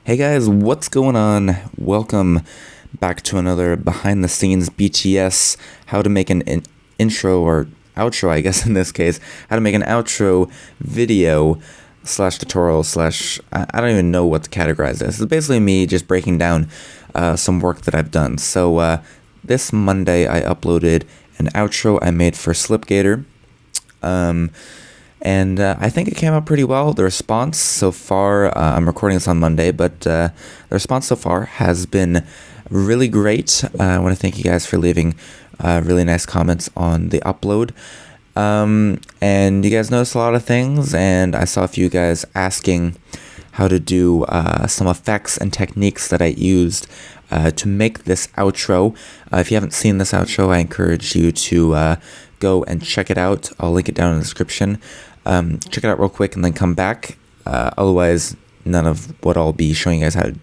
Hey guys, what's going on? Welcome back to another behind the scenes BTS how to make an intro or outro, I guess in this case, how to make an outro video slash tutorial slash I don't even know what to categorize this. It's basically me just breaking down some work that I've done. So this Monday I uploaded an outro I made for Slipgator. And I think it came out pretty well. The response so far, I'm recording this on Monday, but the response so far has been really great. I want to thank you guys for leaving really nice comments on the upload. And you guys noticed a lot of things, and I saw a few guys asking how to do some effects and techniques that I used to make this outro. If you haven't seen this outro, I encourage you to go and check it out. I'll link it down in the description. Check it out real quick and then come back. Otherwise, none of what I'll be showing you guys how to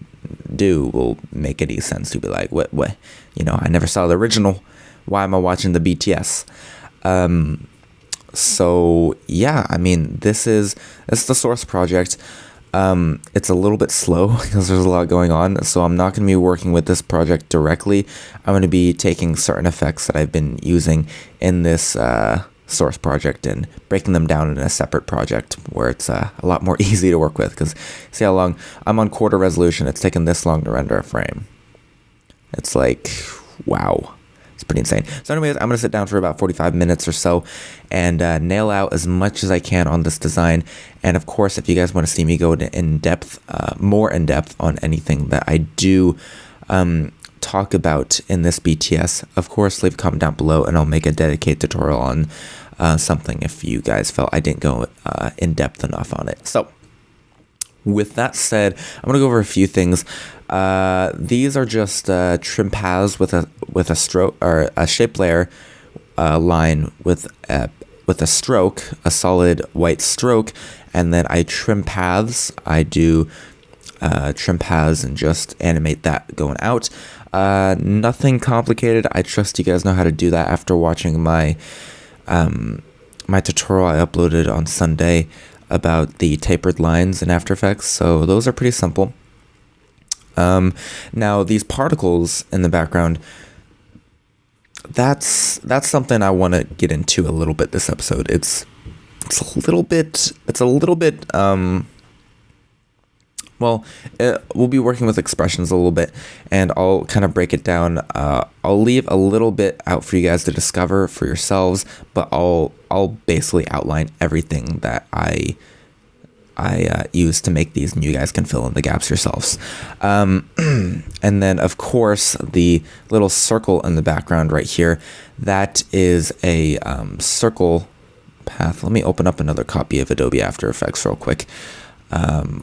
do will make any sense. You'll be like, what, I never saw the original. Why am I watching the BTS? So yeah, I mean, this is the source project. It's a little bit slow because there's a lot going on, so I'm not going to be working with this project directly. I'm going to be taking certain effects that I've been using in this source project and breaking them down in a separate project where it's a lot more easy to work with, because see how long I'm on quarter resolution. It's taken this long to render a frame. It's like, wow. It's pretty insane. So anyways, I'm going to sit down for about 45 minutes or so and nail out as much as I can on this design. And of course, if you guys want to see me go more in depth on anything that I do talk about in this BTS, of course, leave a comment down below and I'll make a dedicated tutorial on something if you guys felt I didn't go in depth enough on it. So with that said, I'm going to go over a few things. These are just trim paths with a stroke or a shape layer line with a stroke, a solid white stroke, and then I trim paths. I do trim paths and just animate that going out. Nothing complicated. I trust you guys know how to do that after watching my my tutorial I uploaded on Sunday about the tapered lines in After Effects. So those are pretty simple. Now these particles in the background, that's something I want to get into a little bit this episode. It's a little bit well, we'll be working with expressions a little bit, and I'll kind of break it down. I'll leave a little bit out for you guys to discover for yourselves, but I'll basically outline everything that I use to make these, and you guys can fill in the gaps yourselves. And then, of course, the little circle in the background right here, that is a circle path. Let me open up another copy of Adobe After Effects real quick.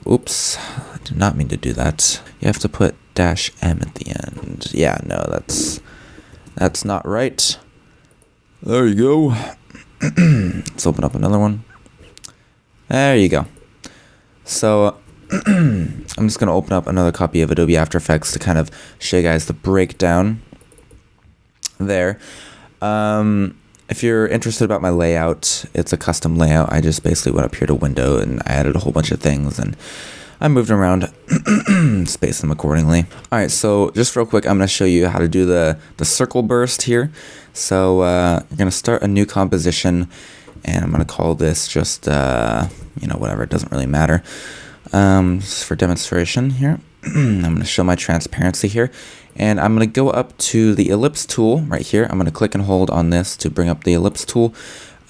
Oops, I did not mean to do that. You have to put -M at the end. Yeah, no, that's not right. There you go. Let's open up another one. There you go. So I'm just going to open up another copy of Adobe After Effects to kind of show you guys the breakdown there. If you're interested about my layout, it's a custom layout. I just basically went up here to window and I added a whole bunch of things and I moved them around, spaced them accordingly. All right, so just real quick, I'm going to show you how to do the circle burst here. So you're going to start a new composition, and I'm going to call this just, whatever, it doesn't really matter. Just for demonstration here, I'm going to show my transparency here. And I'm going to go up to the ellipse tool right here. I'm going to click and hold on this to bring up the ellipse tool.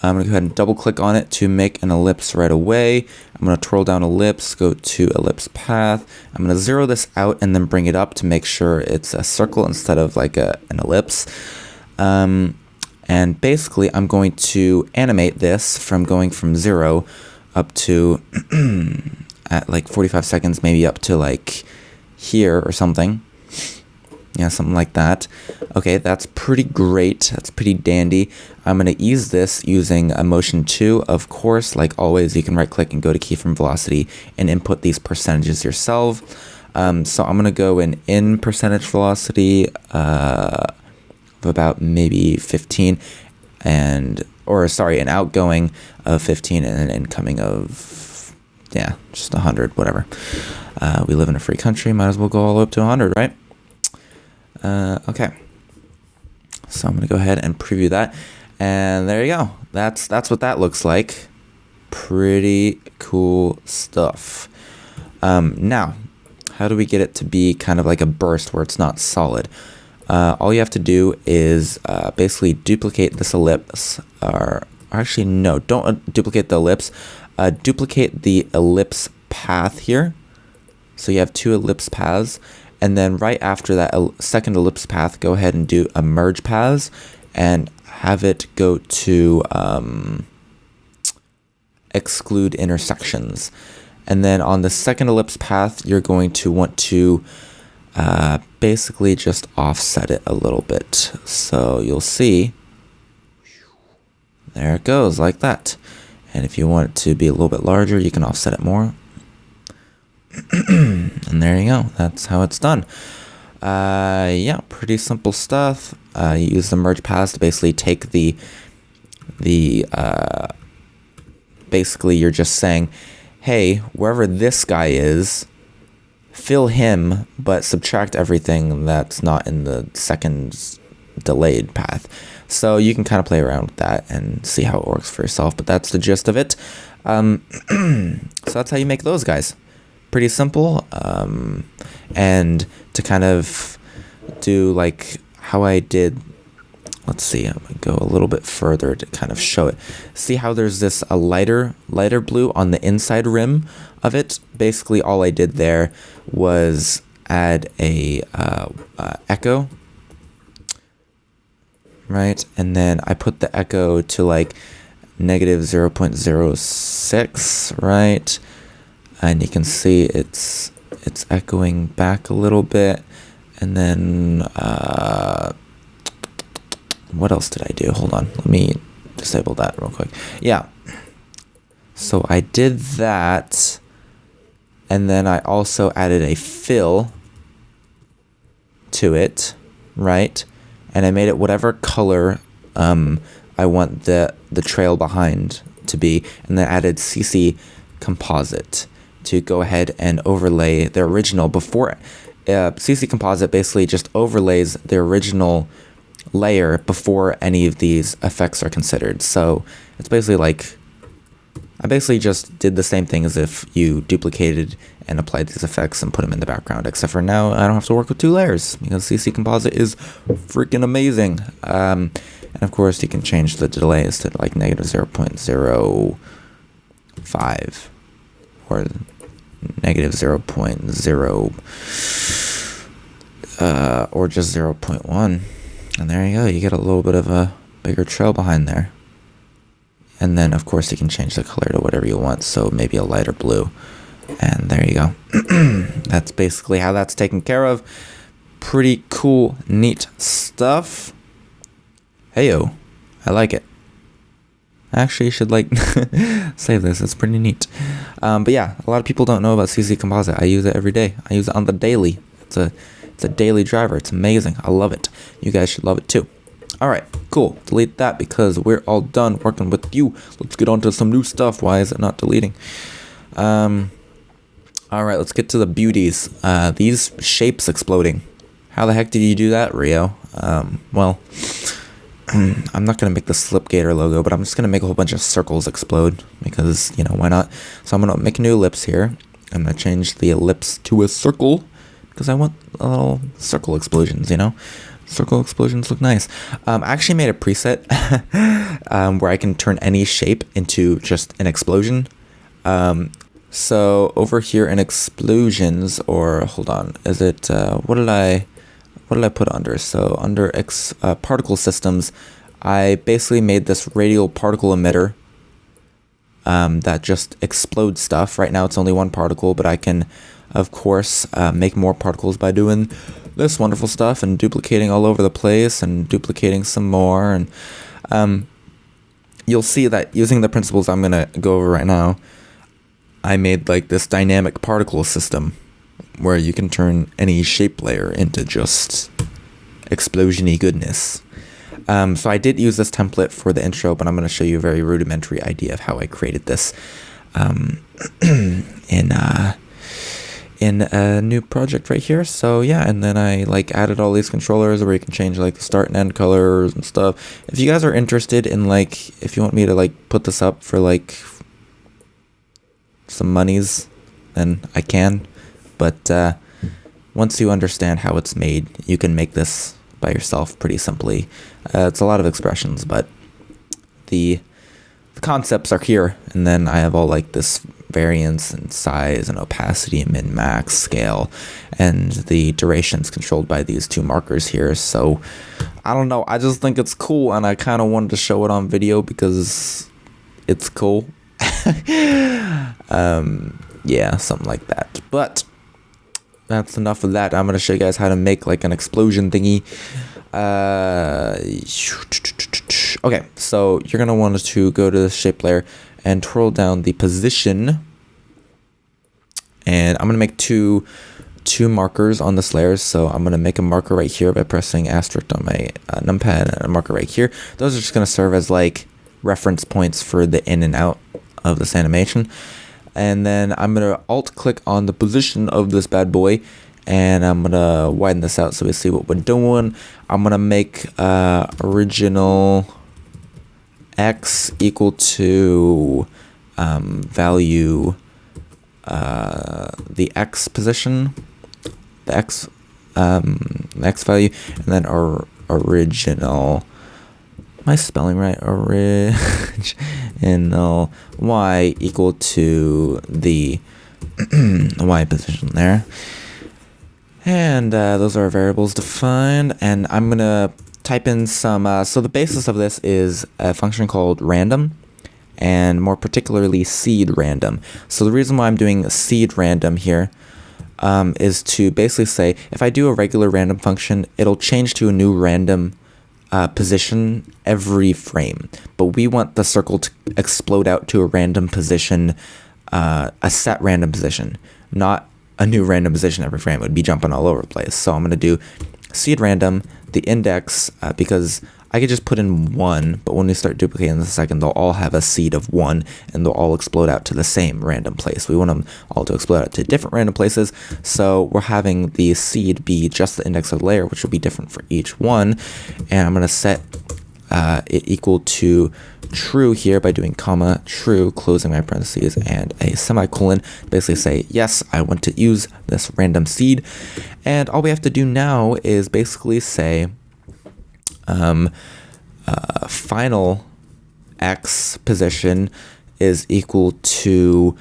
I'm going to go ahead and double click on it to make an ellipse right away. I'm going to twirl down ellipse, go to ellipse path. I'm going to zero this out and then bring it up to make sure it's a circle instead of like an ellipse. And basically I'm going to animate this from going from 0 up to at like 45 seconds, maybe up to like here or something. Yeah, something like that. Okay, that's pretty great. That's pretty dandy. I'm going to ease this using a motion 2. Of course, like always, you can right click and go to keyframe velocity and input these percentages yourself. So I'm going to go in percentage velocity of about maybe 15 an outgoing of 15 and an incoming of yeah, just 100, whatever. We live in a free country, might as well go all the way up to 100, right? Okay. So I'm gonna go ahead and preview that, and there you go. That's what that looks like. Pretty cool stuff. Now, how do we get it to be kind of like a burst where it's not solid? All you have to do is basically duplicate this ellipse, or actually no, don't duplicate the ellipse. Duplicate the ellipse path here. So you have 2 ellipse paths, and then right after that second ellipse path, go ahead and do a merge paths and have it go to exclude intersections. And then on the second ellipse path, you're going to want to basically just offset it a little bit. So you'll see, there it goes, like that. And if you want it to be a little bit larger, you can offset it more. And there you go. That's how it's done. Yeah, pretty simple stuff. You use the merge paths to basically take the basically you're just saying, hey, wherever this guy is, fill him, but subtract everything that's not in the second delayed path. So you can kind of play around with that and see how it works for yourself, but that's the gist of it. So that's how you make those guys. Pretty simple. And to kind of do like how I did, let's see, I'm gonna go a little bit further to kind of show it. See how there's this a lighter blue on the inside rim of it? Basically all I did there was add a echo, right? And then I put the echo to like negative 0.06, right? And you can see it's echoing back a little bit. And then what else did I do? Hold on, let me disable that real quick. Yeah, so I did that, and then I also added a fill to it, right? And I made it whatever color I want the trail behind to be, and then added CC composite to go ahead and overlay the original before. CC composite basically just overlays the original layer before any of these effects are considered. So it's basically like, I basically just did the same thing as if you duplicated and applied these effects and put them in the background, except for now I don't have to work with 2 layers because CC composite is freaking amazing. And of course you can change the delays to like negative 0.05 or negative 0.0 or just 0.1, and there you go, you get a little bit of a bigger trail behind there. And then of course you can change the color to whatever you want, so maybe a lighter blue, and there you go. That's basically how that's taken care of. Pretty cool, neat stuff. Heyo, I like it. Actually, you should like save this. It's pretty neat. But yeah, a lot of people don't know about CC Composite. I use it every day. I use it on the daily. It's a daily driver. It's amazing. I love it. You guys should love it too. All right, cool. Delete that because we're all done working with you. Let's get on to some new stuff. Why is it not deleting? All right, let's get to the beauties. These shapes exploding. How the heck did you do that, Rio? Well, I'm not going to make the Slipgator logo, but I'm just going to make a whole bunch of circles explode because, you know, why not? So I'm going to make a new ellipse here. I'm going to change the ellipse to a circle because I want a little circle explosions, you know? Circle explosions look nice. I actually made a preset where I can turn any shape into just an explosion. So over here in explosions, or hold on, is it, what did I put under? So under particle systems, I basically made this radial particle emitter that just explodes stuff. Right now it's only 1 particle, but I can, of course, make more particles by doing this wonderful stuff and duplicating all over the place and duplicating some more. And you'll see that using the principles I'm going to go over right now, I made like this dynamic particle system where you can turn any shape layer into just explosion-y goodness. So I did use this template for the intro, but I'm going to show you a very rudimentary idea of how I created this. in a new project right here. So yeah, and then I like added all these controllers where you can change like the start and end colors and stuff. If you guys are interested in like, if you want me to like put this up for like some monies, then I can. But once you understand how it's made, you can make this by yourself pretty simply. It's a lot of expressions, but the concepts are here, and then I have all like this variance and size and opacity, min, max, scale, and the duration's controlled by these two markers here. So I don't know, I just think it's cool, and I kind of wanted to show it on video because it's cool. Yeah, something like that. But that's enough of that. I'm gonna show you guys how to make like an explosion thingy. Okay, so you're gonna want to go to the shape layer and twirl down the position, and I'm gonna make two markers on this layer. So I'm gonna make a marker right here by pressing asterisk on my numpad, and a marker right here. Those are just gonna serve as like reference points for the in and out of this animation. And then I'm gonna alt click on the position of this bad boy, and I'm gonna widen this out so we see what we're doing. I'm gonna make original x equal to value the x position, the x value, and then our original. Am I spelling right? Original y equal to the y position there. And those are our variables defined, and I'm gonna type in some, so the basis of this is a function called random, and more particularly seed random. So the reason why I'm doing seed random here is to basically say, if I do a regular random function, it'll change to a new random position every frame, but we want the circle to explode out to a random position, a set random position, not a new random position every frame. It would be jumping all over the place. So I'm going to do seed random, the index, because I could just put in 1, but when we start duplicating the second, they'll all have a seed of 1, and they'll all explode out to the same random place. We want them all to explode out to different random places, so we're having the seed be just the index of the layer, which will be different for each one, and I'm going to set it equal to true here by doing comma true, closing my parentheses, and a semicolon. Basically say, yes, I want to use this random seed, and all we have to do now is basically say final x position is equal to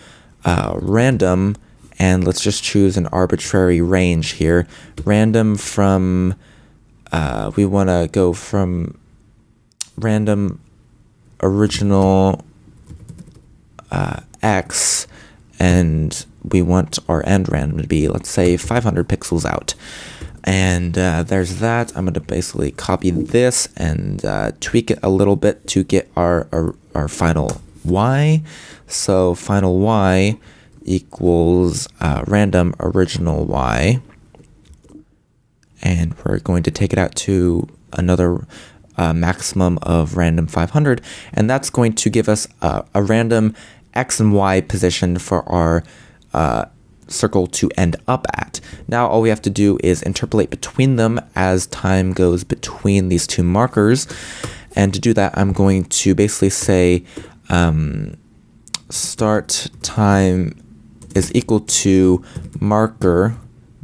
random, and let's just choose an arbitrary range here. Random from, we want to go from random original x, and we want our end random to be, let's say, 500 pixels out. And there's that. I'm going to basically copy this and tweak it a little bit to get our final y. So final y equals random original y. And we're going to take it out to another maximum of random 500. And that's going to give us a random x and y position for our circle to end up at. Now all we have to do is interpolate between them as time goes between these two markers, and to do that I'm going to basically say start time is equal to marker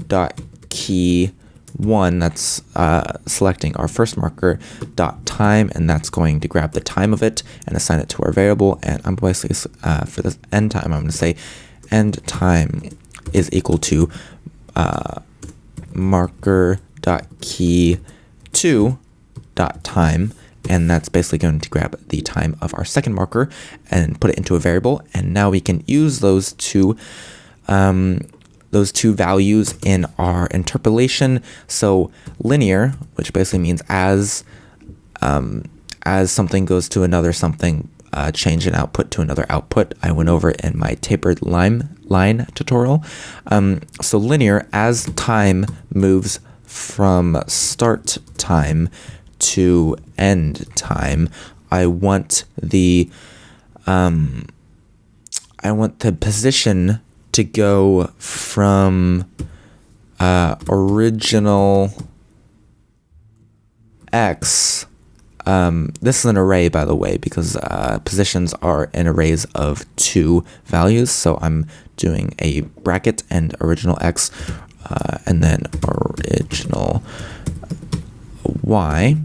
dot key 1, that's selecting our first marker, dot time, and that's going to grab the time of it and assign it to our variable. And I'm basically for this end time, I'm going to say end time is equal to marker dot key 2 dot time, and that's basically going to grab the time of our second marker and put it into a variable. And now we can use those two values in our interpolation. So linear, which basically means as something goes to another something, change an output to another output. I went over it in my tapered line tutorial. So linear, as time moves from start time to end time, I want the I want the position to go from original X. This is an array, by the way, because positions are in arrays of 2 values. So I'm doing a bracket and original X, and then original Y,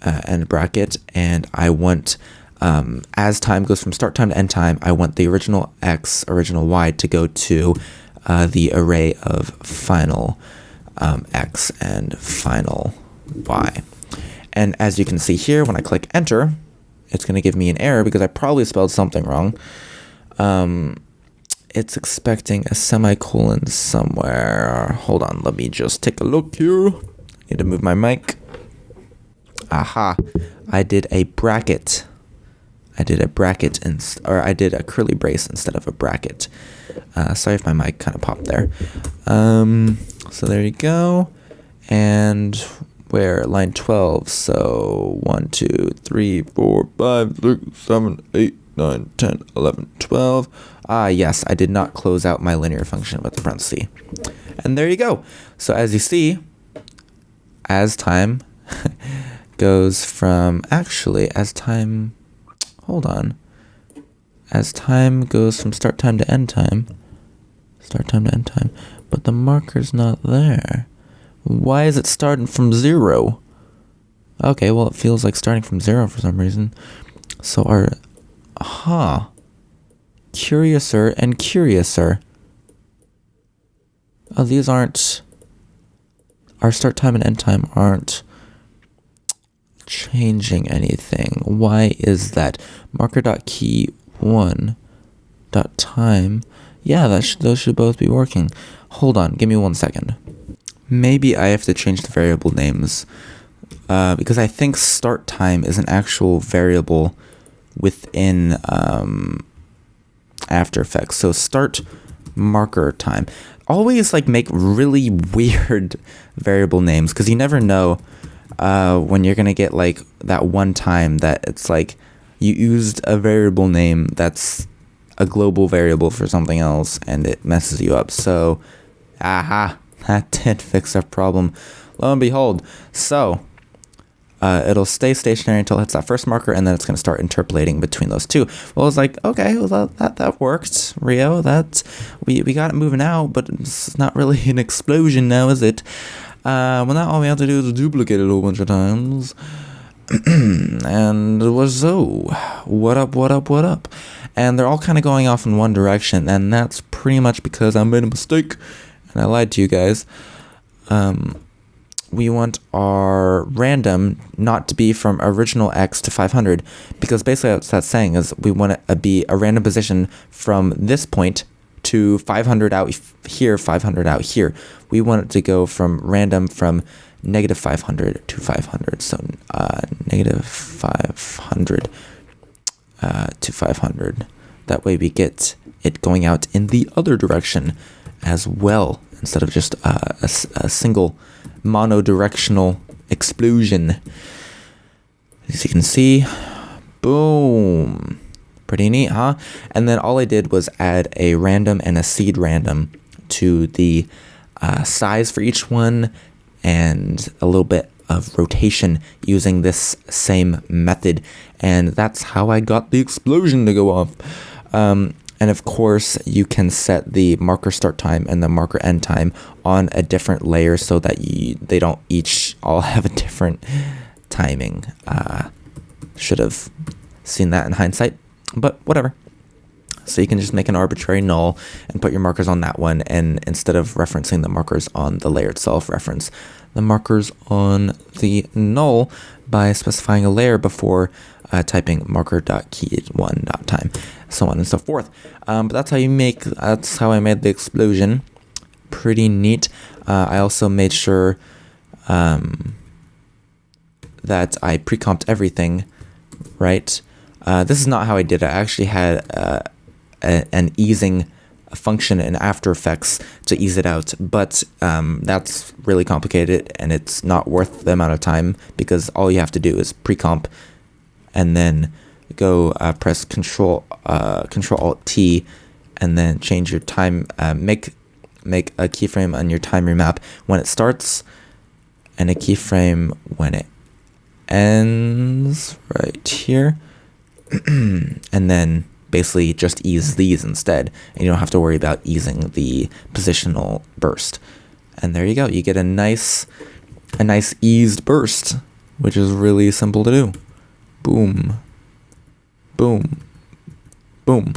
and bracket. And I want, as time goes from start time to end time, I want the original X, original Y to go to the array of final X and final Y. And as you can see here, when I click enter, it's going to give me an error because I probably spelled something wrong. It's expecting a semicolon somewhere. Hold on, let me just take a look here. Need to move my mic. Aha, I did a bracket. I did a curly brace instead of a bracket. Sorry if my mic kind of popped there. So there you go. And where? Line 12. So 1, 2, 3, 4, 5, 6, 7, 8, 9, 10, 11, 12. Ah, yes, I did not close out my linear function with the parenthesis. And there you go. So as you see, as time goes from, hold on. As time goes from start time to end time, but the marker's not there. Why is it starting from 0? Okay, well, it feels like starting from 0 for some reason. So Curiouser and Curiouser. Oh, these aren't, our start time and end time aren't changing anything. Why is that? Marker.key1.time. Yeah, those should both be working. Hold on, give me 1 second. Maybe I have to change the variable names, because I think start time is an actual variable within After Effects. So start marker time. Always make really weird variable names, because you never know when you're gonna get that one time that it's you used a variable name that's a global variable for something else and it messes you up. So that did fix our problem, lo and behold. So it'll stay stationary until it hits that first marker, and then it's going to start interpolating between those two. Well, it's okay, well that worked, Rio. We got it moving out, but it's not really an explosion now, is it? Well, now all we have to do is duplicate it a whole bunch of times. And it was what up? And they're all kind of going off in one direction, and that's pretty much because I made a mistake and I lied to you guys. We want our random not to be from original X to 500, because basically what that's saying is we want it to be a random position from this point to 500 out here, 500 out here. We want it to go from random from negative 500 to 500. So negative 500 to 500. That way we get it going out in the other direction as well, instead of just a single monodirectional explosion. As you can see, boom. Pretty neat, huh? And then all I did was add a random and a seed random to the size for each one, and a little bit of rotation using this same method. And that's how I got the explosion to go off. And of course, you can set the marker start time and the marker end time on a different layer so that they don't all have a different timing. Should have seen that in hindsight, but whatever. So you can just make an arbitrary null and put your markers on that one, and instead of referencing the markers on the layer itself, reference the markers on the null by specifying a layer before typing marker.key1.time, so on and so forth. But that's how I made the explosion. Pretty neat. I also made sure that I pre-comped everything, right? This is not how I did it. I actually had an easing function in After Effects to ease it out, but that's really complicated and it's not worth the amount of time, because all you have to do is pre-comp and then go press Control Alt T, and then change your time. Make a keyframe on your time remap when it starts, and a keyframe when it ends right here. And then basically just ease these instead, and you don't have to worry about easing the positional burst. And there you go. You get a nice eased burst, which is really simple to do. Boom. Boom. Boom.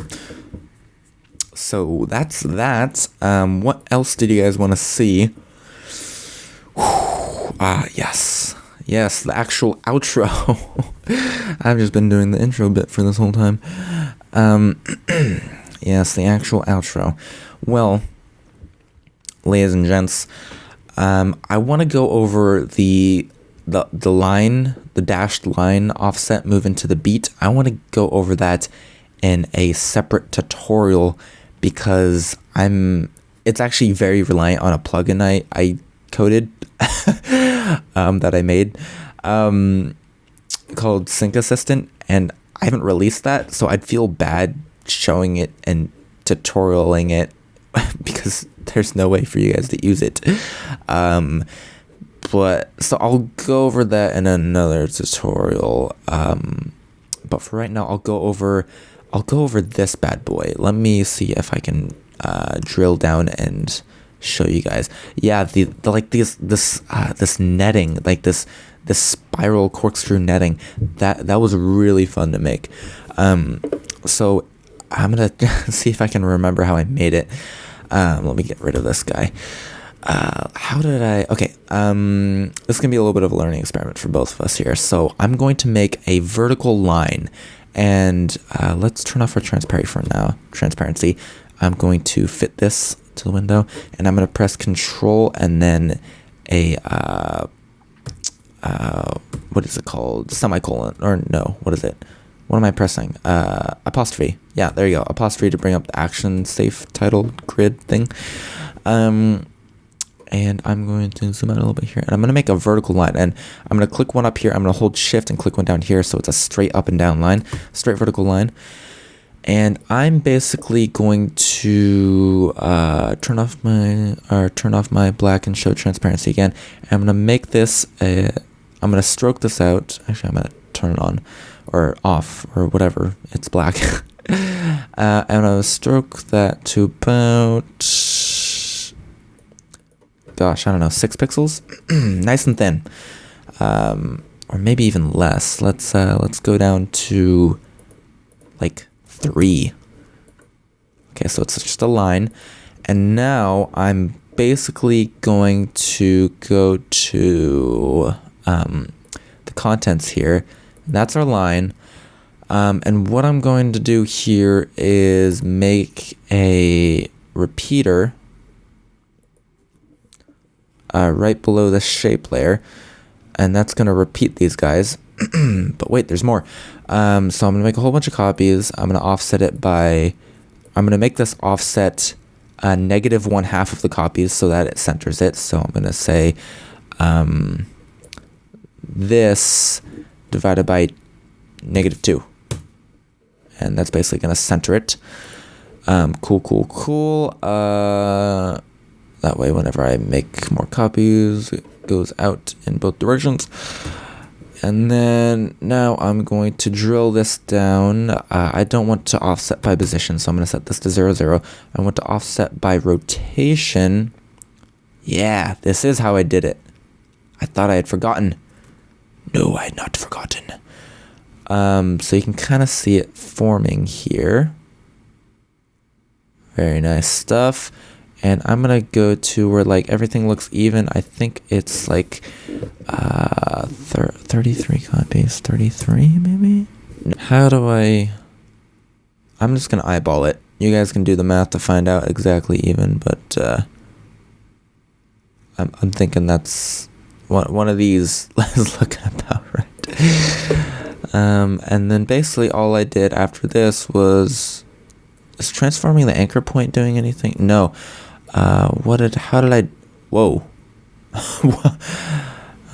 So that's that. What else did you guys want to see? Yes. Yes, the actual outro. I've just been doing the intro bit for this whole time. Yes, the actual outro. Well, ladies and gents, I want to go over the line, the dashed line offset move into the beat. I want to go over that in a separate tutorial because it's actually very reliant on a plugin I coded that I made called Sync Assistant, and I haven't released that, so I'd feel bad showing it and tutorialing it because there's no way for you guys to use it. But so I'll go over that in another tutorial. But for right now, I'll go over this bad boy. Let me see if I can drill down and show you guys. Yeah, the like this netting, like this spiral corkscrew netting, that was really fun to make. So I'm gonna see if I can remember how I made it. Let me get rid of this guy. How did I? Okay. This is gonna be a little bit of a learning experiment for both of us here. So I'm going to make a vertical line, and let's turn off our transparency. I'm going to fit this to the window, and I'm going to press Control and then a what is it called? Semicolon, or no? What is it? What am I pressing? Apostrophe. Yeah, there you go. Apostrophe to bring up the action safe title grid thing. And I'm going to zoom out a little bit here, and I'm going to make a vertical line, and I'm going to click one up here. I'm going to hold Shift and click one down here, so it's a straight up and down line, straight vertical line. And I'm basically going to turn off my black and show transparency again. And I'm going to make this I'm going to stroke this out. Actually, I'm going to turn it on or off or whatever. It's black. I'm going to stroke that to about, gosh, I don't know, 6 pixels. Nice and thin. Or maybe even less. Let's go down to like 3. Okay, so it's just a line. And now I'm basically going to go to the contents here. That's our line. And what I'm going to do here is make a repeater right below the shape layer. And that's going to repeat these guys. But wait, there's more. So I'm going to make a whole bunch of copies. I'm going to offset it by... I'm going to make this offset -1/2 of the copies so that it centers it. So I'm going to say this divided by -2. And that's basically going to center it. Cool. That way, whenever I make more copies, it goes out in both directions. And then now I'm going to drill this down. I don't want to offset by position, so I'm going to set this to 0, 0. I want to offset by rotation. Yeah, this is how I did it. I thought I had forgotten. No, I had not forgotten. So you can kind of see it forming here. Very nice stuff. And I'm going to go to where like everything looks even. I think it's like 33 copies. 33 maybe? How do I'm just going to eyeball it. You guys can do the math to find out exactly even, but I'm thinking that's one of these is looking about right. And then basically all I did after this was... Is transforming the anchor point doing anything? No. How did I... Whoa.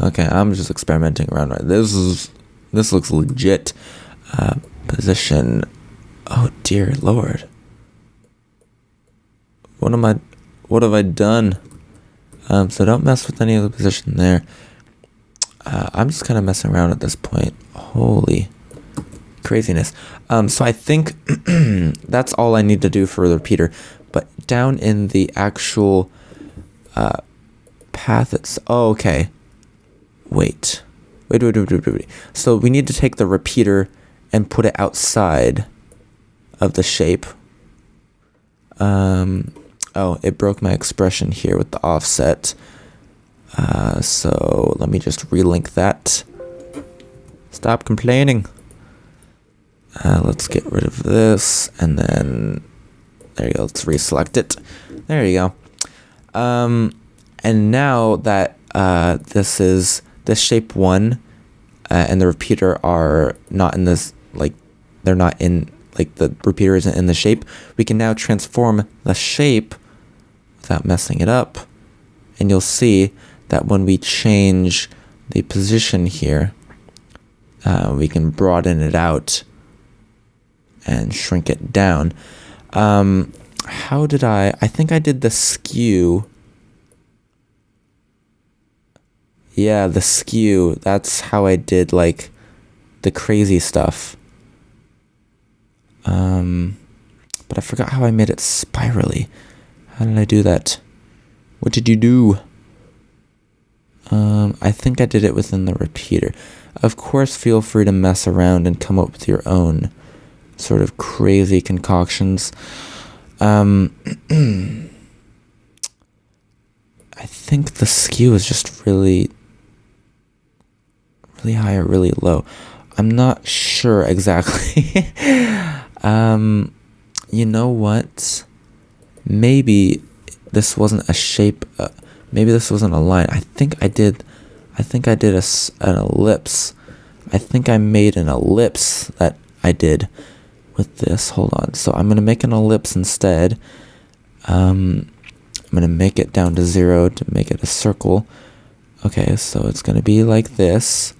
Okay, I'm just experimenting around. Right. This looks legit. position. Oh dear Lord. What have I done? So don't mess with any of the position there. I'm just kind of messing around at this point. Holy craziness. So I think that's all I need to do for the repeater. But down in the actual path, it's... Oh, okay. Wait. So we need to take the repeater and put it outside of the shape. Oh, it broke my expression here with the offset. So let me just relink that. Stop complaining. Let's get rid of this, and then there you go. Let's reselect it. There you go. And now that this shape 1 and the repeater are not in this, like, they're not in, like, the repeater isn't in the shape, we can now transform the shape without messing it up. And you'll see that when we change the position here, we can broaden it out and shrink it down. How did I think I did the skew. Yeah, the skew. That's how I did, like, the crazy stuff. But I forgot how I made it spirally. How did I do that? What did you do? I think I did it within the repeater. Of course, feel free to mess around and come up with your own sort of crazy concoctions. I think the skew is just really high or really low. I'm not sure exactly. You know what? Maybe this wasn't a shape. Maybe this wasn't a line. I think I did an ellipse. I think I made an ellipse that I did with this. Hold on. So I'm going to make an ellipse instead. I'm going to make it down to 0 to make it a circle. Okay, so it's going to be like this.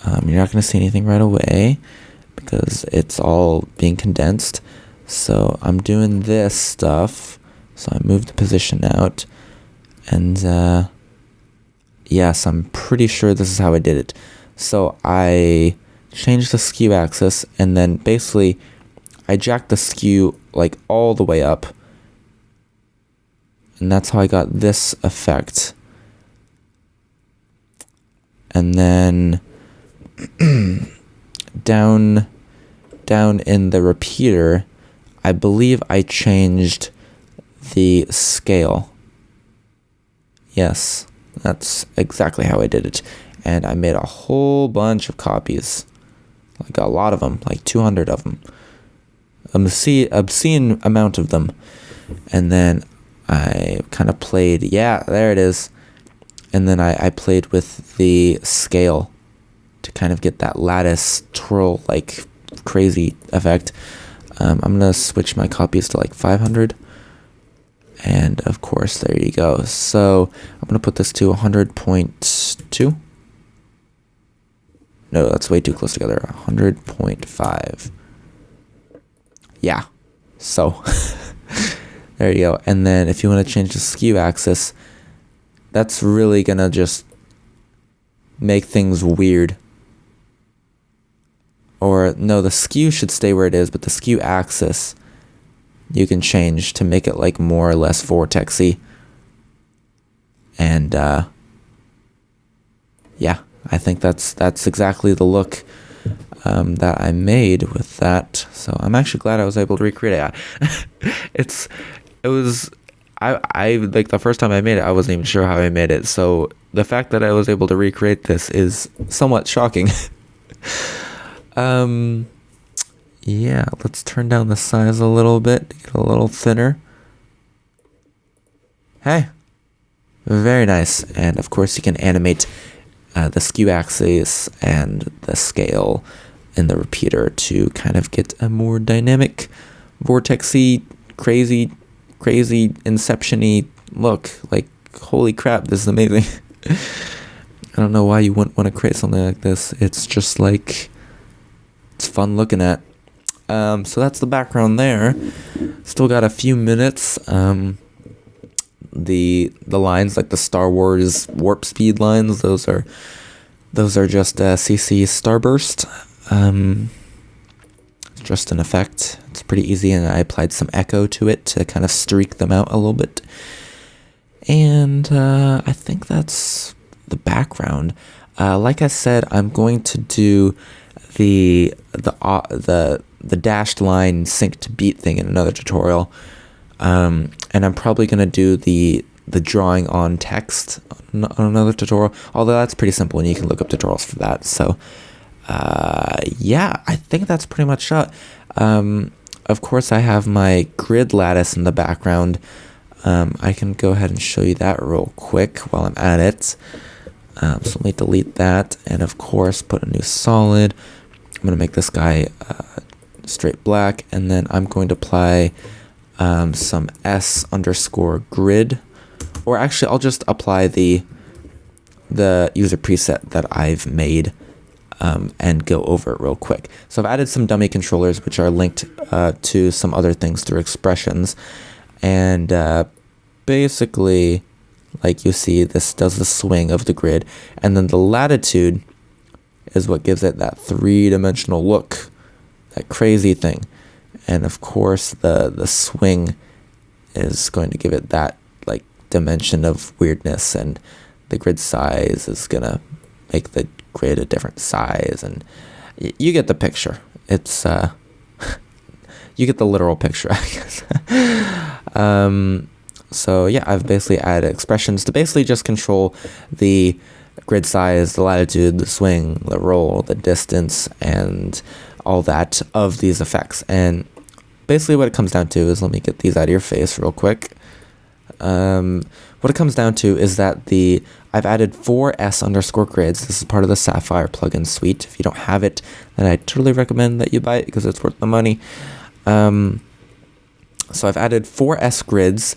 You're not going to see anything right away because it's all being condensed. So I'm doing this stuff. So I moved the position out. And yes, I'm pretty sure this is how I did it. So I changed the skew axis, and then basically I jacked the skew like all the way up. And that's how I got this effect. And then down in the repeater, I believe I changed the scale. Yes, that's exactly how I did it. And I made a whole bunch of copies. Like a lot of them, like 200 of them. Obscene amount of them. And then I kind of played, yeah, there it is. And then I played with the scale to kind of get that lattice twirl, like crazy effect. I'm going to switch my copies to like 500. And of course, there you go. So I'm going to put this to 100.2. No, that's way too close together. 100.5. Yeah. So there you go. And then if you want to change the skew axis, that's really going to just make things weird. Or no, the skew should stay where it is, but the skew axis you can change to make it like more or less vortexy. And yeah, I think that's exactly the look that I made with that. So I'm actually glad I was able to recreate it. I like the first time I made it, I wasn't even sure how I made it. So the fact that I was able to recreate this is somewhat shocking. Yeah, let's turn down the size a little bit to get a little thinner. Hey, very nice. And of course you can animate the skew axis and the scale in the repeater to kind of get a more dynamic, vortexy, crazy, inception-y look. Like, holy crap, this is amazing. I don't know why you wouldn't want to create something like this. It's just like It's fun looking at. So that's the background there. Still got a few minutes. The lines, like the Star Wars warp speed lines, those are just CC Starburst. It's just an effect. It's pretty easy, and I applied some echo to it to kind of streak them out a little bit. And I think that's the background. Like I said, I'm going to do the dashed line sync to beat thing in another tutorial, and I'm probably going to do the drawing on text on another tutorial, although that's pretty simple and you can look up tutorials for that. So yeah, I think that's pretty much it. Of course, I have my grid lattice in the background. I can go ahead and show you that real quick while I'm at it. So let me delete that, and of course put a new solid. I'm going to make this guy straight black, and then I'm going to apply some S_grid, or actually I'll just apply the user preset that I've made and go over it real quick. So I've added some dummy controllers which are linked to some other things through expressions, and basically, like you see, this does the swing of the grid, and then the latitude is what gives it that three-dimensional look, that crazy thing. And of course the swing is going to give it that like dimension of weirdness, and the grid size is gonna make the grid a different size, and you get the picture. It's you get the literal picture, I guess. So yeah, I've basically added expressions to basically just control the grid size, the latitude, the swing, the roll, the distance, and all that of these effects. And basically what it comes down to is, let me get these out of your face real quick. What it comes down to is that I've added 4 S_grids. This is part of the Sapphire plugin suite. If you don't have it, then I totally recommend that you buy it because it's worth the money. So I've added 4 S grids,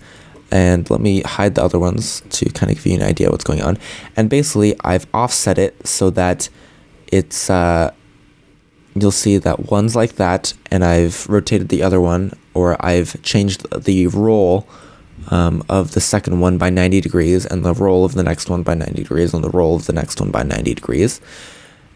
and let me hide the other ones to kind of give you an idea what's going on. And basically, I've offset it so that it's, you'll see that one's like that, and I've rotated the other one, or I've changed the roll of the second one by 90 degrees, and the roll of the next one by 90 degrees, and the roll of the next one by 90 degrees.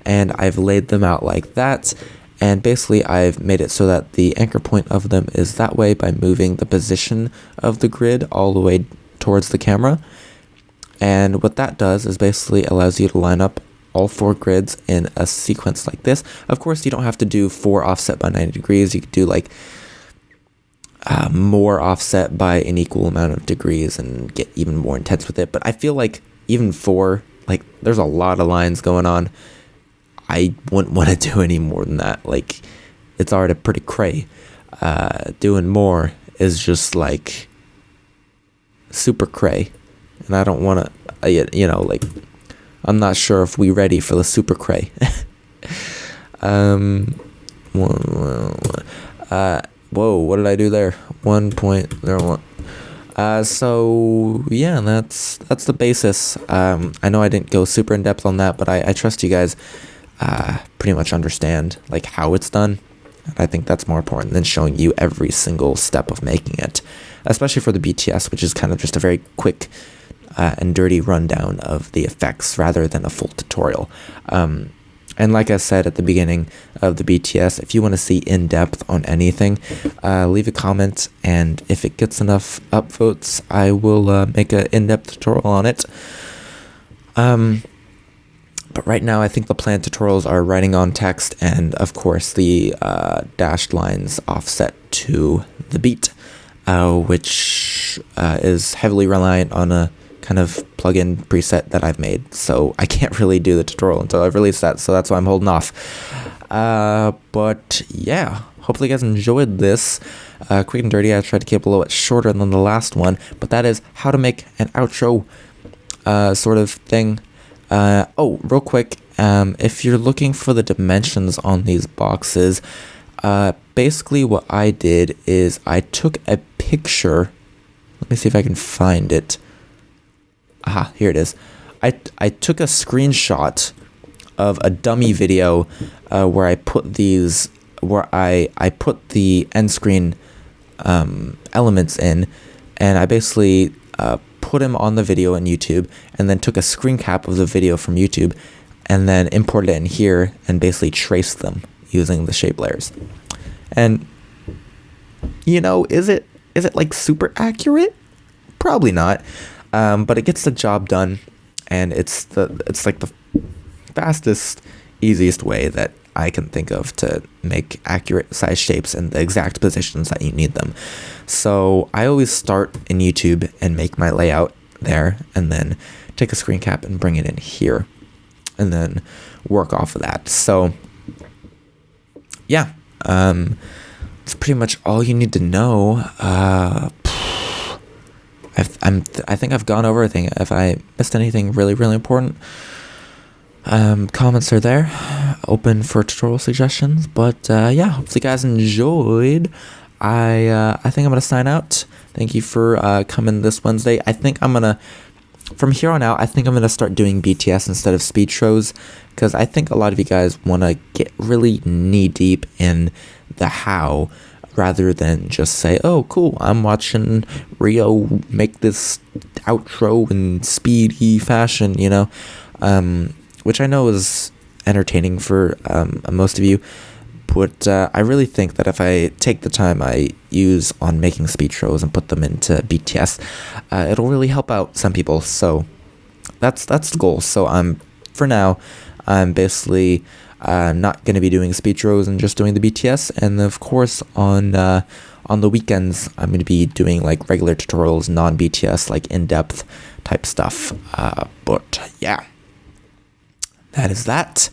And I've laid them out like that. And basically, I've made it so that the anchor point of them is that way by moving the position of the grid all the way towards the camera. And what that does is basically allows you to line up all 4 grids in a sequence like this. Of course, you don't have to do 4 offset by 90 degrees. You could do like more offset by an equal amount of degrees and get even more intense with it. But I feel like even 4, like there's a lot of lines going on. I wouldn't want to do any more than that. Like, it's already pretty cray. Doing more is just like super cray, and I don't want to. Like, I'm not sure if we ready for the super cray. Whoa, what did I do there? 1.01. So yeah, that's the basis. I know I didn't go super in depth on that, but I trust you guys pretty much understand like how it's done. I think that's more important than showing you every single step of making it, especially for the BTS, which is kind of just a very quick and dirty rundown of the effects rather than a full tutorial. And like I said at the beginning of the BTS, if you want to see in-depth on anything, leave a comment, and if it gets enough upvotes, I will make an in-depth tutorial on it. But right now, I think the planned tutorials are writing on text, and of course the dashed lines offset to the beat, which is heavily reliant on a kind of plugin preset that I've made. So I can't really do the tutorial until I've released that, so that's why I'm holding off. But yeah, hopefully you guys enjoyed this. Quick and dirty. I tried to keep it a little bit shorter than the last one, but that is how to make an outro sort of thing. Oh, real quick, if you're looking for the dimensions on these boxes, basically what I did is I took a picture. Let me see if I can find it. Aha, here it is. I took a screenshot of a dummy video where I put I put the end screen elements in, and I basically put them on the video in YouTube, and then took a screen cap of the video from YouTube, and then imported it in here, and basically traced them using the shape layers. And is it like super accurate? Probably not, but it gets the job done, and it's like the fastest, easiest way that I can think of to make accurate size shapes in the exact positions that you need them. So I always start in YouTube and make my layout there, and then take a screen cap and bring it in here, and then work off of that. So yeah, it's pretty much all you need to know. I think I've gone over everything. If I missed anything really, really important, comments are there, open for tutorial suggestions. But yeah, hopefully you guys enjoyed. I think I'm gonna sign out. Thank you for coming this Wednesday. I think from here on out, I think I'm gonna start doing BTS instead of speed shows, because I think a lot of you guys want to get really knee deep in the how, rather than just say, oh cool, I'm watching Rio make this outro in speedy fashion, which I know is entertaining for most of you. But I really think that if I take the time I use on making speed shows and put them into BTS, it'll really help out some people. So that's the goal. So for now, I'm basically not going to be doing speed shows and just doing the BTS. And of course, on the weekends, I'm going to be doing like regular tutorials, non-BTS, like in-depth type stuff. But yeah, that is that.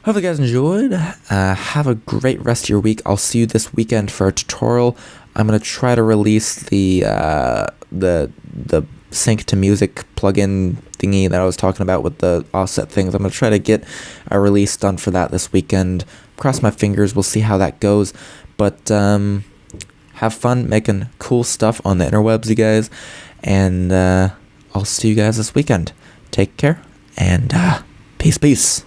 Hope you guys enjoyed. Have a great rest of your week. I'll see you this weekend for a tutorial. I'm gonna try to release the sync to music plugin thingy that I was talking about with the offset things. I'm gonna try to get a release done for that this weekend. Cross my fingers. We'll see how that goes. But have fun making cool stuff on the interwebs, you guys. And I'll see you guys this weekend. Take care and peace.